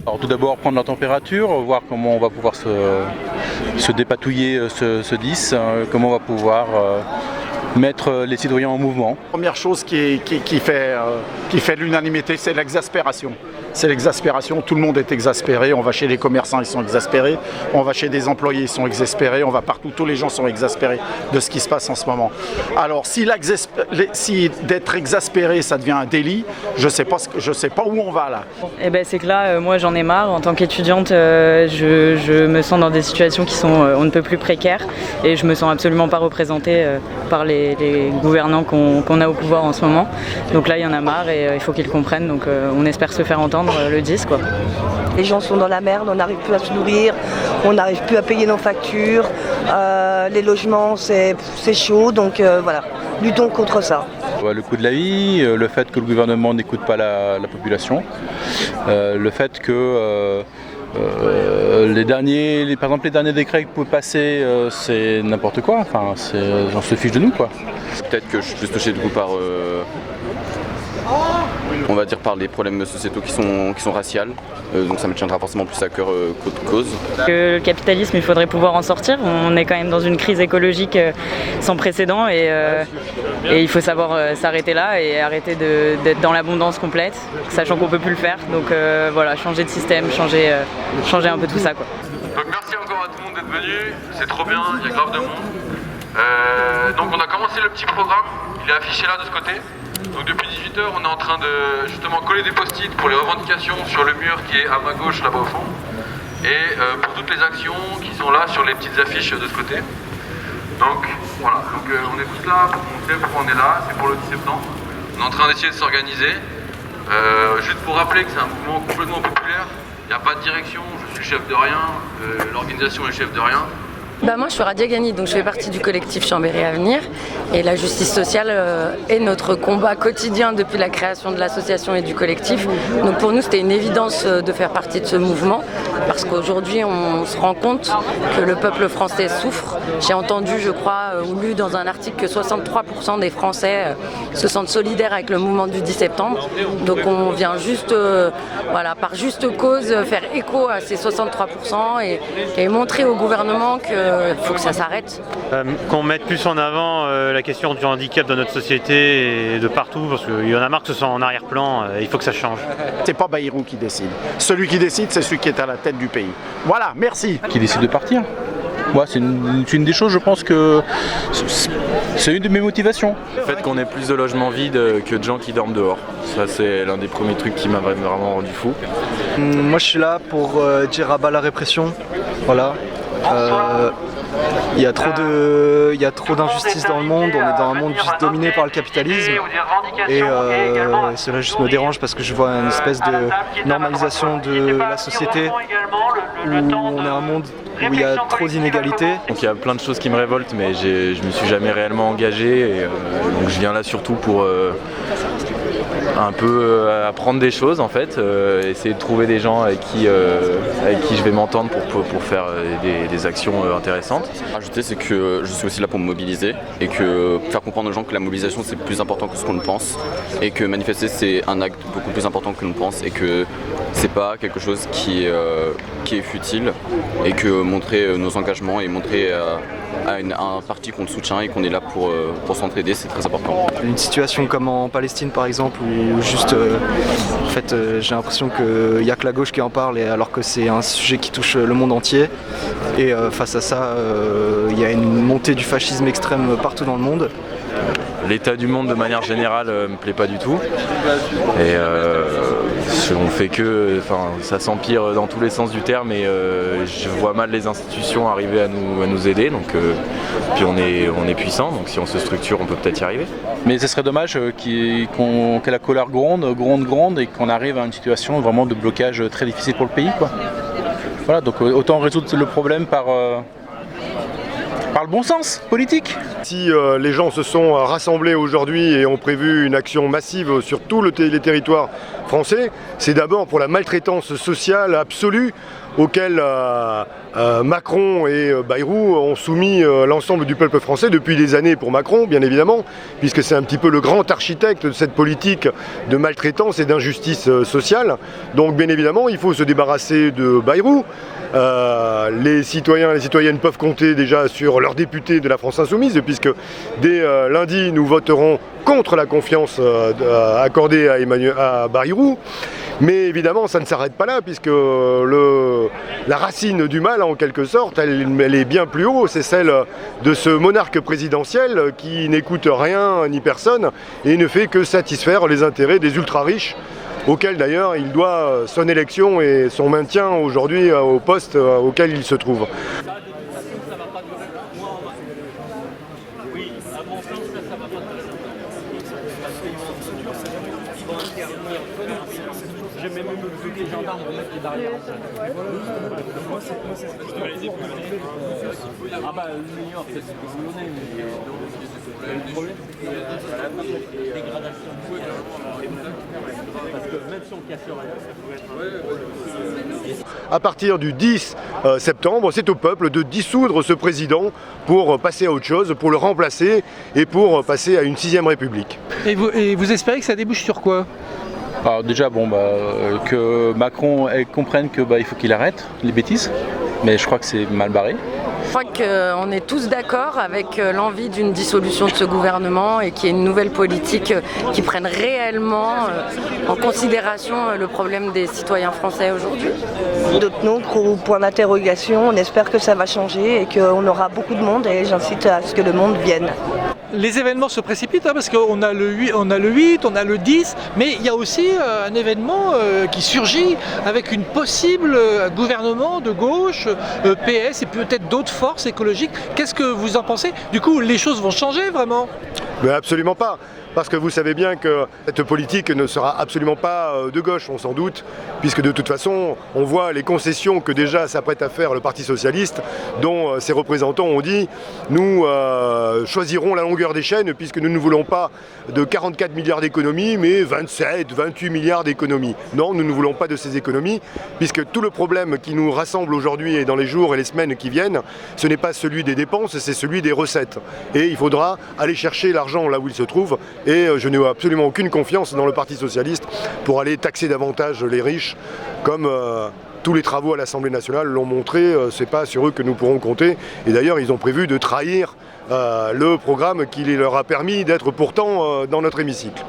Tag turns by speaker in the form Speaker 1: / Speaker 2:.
Speaker 1: Alors, tout d'abord prendre la température, voir comment on va pouvoir se dépatouiller ce 10, comment on va pouvoir mettre les citoyens en mouvement.
Speaker 2: Première chose qui fait l'unanimité, c'est l'exaspération. C'est l'exaspération, tout le monde est exaspéré, on va chez les commerçants, ils sont exaspérés, on va chez des employés, ils sont exaspérés, on va partout, tous les gens sont exaspérés de ce qui se passe en ce moment. Alors si d'être exaspéré, ça devient un délit, je sais pas où on va là.
Speaker 3: Eh ben, c'est que là, moi j'en ai marre. En tant qu'étudiante, je me sens dans des situations qui sont on ne peut plus précaires et je me sens absolument pas représentée par les gouvernants qu'on a au pouvoir en ce moment. Donc là, il y en a marre et il faut qu'ils comprennent. Donc on espère se faire entendre le 10, quoi.
Speaker 4: Les gens sont dans la merde, on n'arrive plus à se nourrir, on n'arrive plus à payer nos factures, les logements c'est chaud, donc voilà, luttons contre ça.
Speaker 1: Le coût de la vie, le fait que le gouvernement n'écoute pas la population, le fait que par exemple les derniers décrets que vous pouvez passer, c'est n'importe quoi, enfin on se fiche de nous, quoi.
Speaker 5: Peut-être que je suis plus touché du coup par on va dire par les problèmes sociétaux qui sont raciales, donc ça me tiendra forcément plus à cœur qu'autre cause.
Speaker 3: Le capitalisme, il faudrait pouvoir en sortir. On est quand même dans une crise écologique sans précédent et il faut savoir s'arrêter là et arrêter d'être dans l'abondance complète, sachant qu'on peut plus le faire. Donc voilà, changer de système, changer un peu tout ça, quoi.
Speaker 6: Donc merci encore à tout le monde d'être venu, c'est trop bien, il y a grave de monde. Donc on a commencé le petit programme, il est affiché là de ce côté. Donc depuis 18 h, on est en train de justement coller des post-it pour les revendications sur le mur qui est à ma gauche là-bas au fond. Et pour toutes les actions qui sont là sur les petites affiches de ce côté. Donc voilà, on est tous là pour montrer pourquoi on est là, c'est pour le 10 septembre. On est en train d'essayer de s'organiser. Juste pour rappeler que c'est un mouvement complètement populaire, il n'y a pas de direction, je suis chef de rien, l'organisation est chef de rien.
Speaker 7: Moi je suis Radia Ghani, donc je fais partie du collectif Chambéry Avenir et la justice sociale est notre combat quotidien depuis la création de l'association et du collectif. Donc pour nous c'était une évidence de faire partie de ce mouvement parce qu'aujourd'hui on se rend compte que le peuple français souffre. J'ai entendu, je crois, ou lu dans un article que 63% des Français se sentent solidaires avec le mouvement du 10 septembre. Donc on vient juste, par juste cause, faire écho à ces 63% et montrer au gouvernement que faut que ça s'arrête.
Speaker 8: Qu'on mette plus en avant la question du handicap dans notre société et de partout, parce qu'il y en a marre que ce soit en arrière-plan, il faut que ça change.
Speaker 2: C'est pas Bayrou qui décide. Celui qui décide, c'est celui qui est à la tête du pays. Voilà, merci.
Speaker 1: Qui décide de partir. Moi, c'est une des choses, je pense que c'est une de mes motivations.
Speaker 5: Le fait qu'on ait plus de logements vides que de gens qui dorment dehors, ça c'est l'un des premiers trucs qui m'a vraiment rendu fou.
Speaker 9: Moi je suis là pour dire à bas la répression, voilà. Il y a trop d'injustice dans le monde, on est dans un monde juste dominé par le capitalisme et cela juste me dérange parce que je vois une espèce de normalisation de la société où on est un monde où il y a trop d'inégalités.
Speaker 5: Donc il y a plein de choses qui me révoltent mais je me suis jamais réellement engagé et donc je viens là surtout pour un peu apprendre des choses en fait, essayer de trouver des gens avec qui je vais m'entendre pour faire des actions intéressantes. Ajouter, c'est que je suis aussi là pour me mobiliser et que faire comprendre aux gens que la mobilisation c'est plus important que ce qu'on le pense et que manifester c'est un acte beaucoup plus important que l'on pense et que c'est pas quelque chose qui est futile et que montrer nos engagements et montrer à un parti qu'on le soutient et qu'on est là pour s'entraider, c'est très important.
Speaker 9: Une situation comme en Palestine par exemple où juste en fait j'ai l'impression qu'il n'y a que la gauche qui en parle alors que c'est un sujet qui touche le monde entier et face à ça il y a une montée du fascisme extrême partout dans le monde.
Speaker 5: L'état du monde de manière générale me plaît pas du tout et on fait que, ça s'empire dans tous les sens du terme et je vois mal les institutions arriver à nous aider, donc puis on est puissant, donc si on se structure on peut peut-être y arriver.
Speaker 1: Mais ce serait dommage que la colère gronde et qu'on arrive à une situation vraiment de blocage très difficile pour le pays, quoi. Voilà, donc autant résoudre le problème par le bon sens politique.
Speaker 10: Si les gens se sont rassemblés aujourd'hui et ont prévu une action massive sur tous les territoires français, c'est d'abord pour la maltraitance sociale absolue auquel Macron et Bayrou ont soumis l'ensemble du peuple français depuis des années pour Macron, bien évidemment, puisque c'est un petit peu le grand architecte de cette politique de maltraitance et d'injustice sociale. Donc bien évidemment, il faut se débarrasser de Bayrou. Les citoyens et les citoyennes peuvent compter déjà sur leurs députés de la France Insoumise, puisque dès lundi, nous voterons contre la confiance accordée à Bayrou. Mais évidemment, ça ne s'arrête pas là, puisque la racine du mal, en quelque sorte, elle est bien plus haut. C'est celle de ce monarque présidentiel qui n'écoute rien ni personne et ne fait que satisfaire les intérêts des ultra-riches, auquel d'ailleurs il doit son élection et son maintien aujourd'hui au poste auquel il se trouve.
Speaker 11: J'ai même vu que les gendarmes remettent les barrières. Ah bah New York, c'est ce que vous donnez, mais le problème c'est que la dégradation parce que même si on casserait,
Speaker 10: à partir du 10 septembre, c'est au peuple de dissoudre ce président pour passer à autre chose, pour le remplacer et pour passer à une 6e République.
Speaker 12: Et vous espérez que ça débouche sur quoi ?
Speaker 1: Alors déjà, que Macron comprenne que il faut qu'il arrête les bêtises, mais je crois que c'est mal barré.
Speaker 7: Je crois qu'on est tous d'accord avec l'envie d'une dissolution de ce gouvernement et qu'il y ait une nouvelle politique qui prenne réellement en considération le problème des citoyens français aujourd'hui.
Speaker 4: D'autres non, gros point d'interrogation. On espère que ça va changer et qu'on aura beaucoup de monde et j'incite à ce que le monde vienne.
Speaker 12: Les événements se précipitent parce qu'on a le 8, on a le 10, mais il y a aussi un événement qui surgit avec une possible gouvernement de gauche, PS et peut-être d'autres forces écologiques. Qu'est-ce que vous en pensez ? Du coup, les choses vont changer vraiment ?
Speaker 10: Mais absolument pas. Parce que vous savez bien que cette politique ne sera absolument pas de gauche, on s'en doute, puisque de toute façon, on voit les concessions que déjà s'apprête à faire le Parti Socialiste, dont ses représentants ont dit « Nous choisirons la longueur des chaînes, puisque nous ne voulons pas de 44 milliards d'économies, mais 27, 28 milliards d'économies. » Non, nous ne voulons pas de ces économies, puisque tout le problème qui nous rassemble aujourd'hui et dans les jours et les semaines qui viennent, ce n'est pas celui des dépenses, c'est celui des recettes. Et il faudra aller chercher l'argent là où il se trouve. Et je n'ai absolument aucune confiance dans le Parti Socialiste pour aller taxer davantage les riches, comme tous les travaux à l'Assemblée nationale l'ont montré, c'est pas sur eux que nous pourrons compter. Et d'ailleurs, ils ont prévu de trahir le programme qui leur a permis d'être pourtant dans notre hémicycle.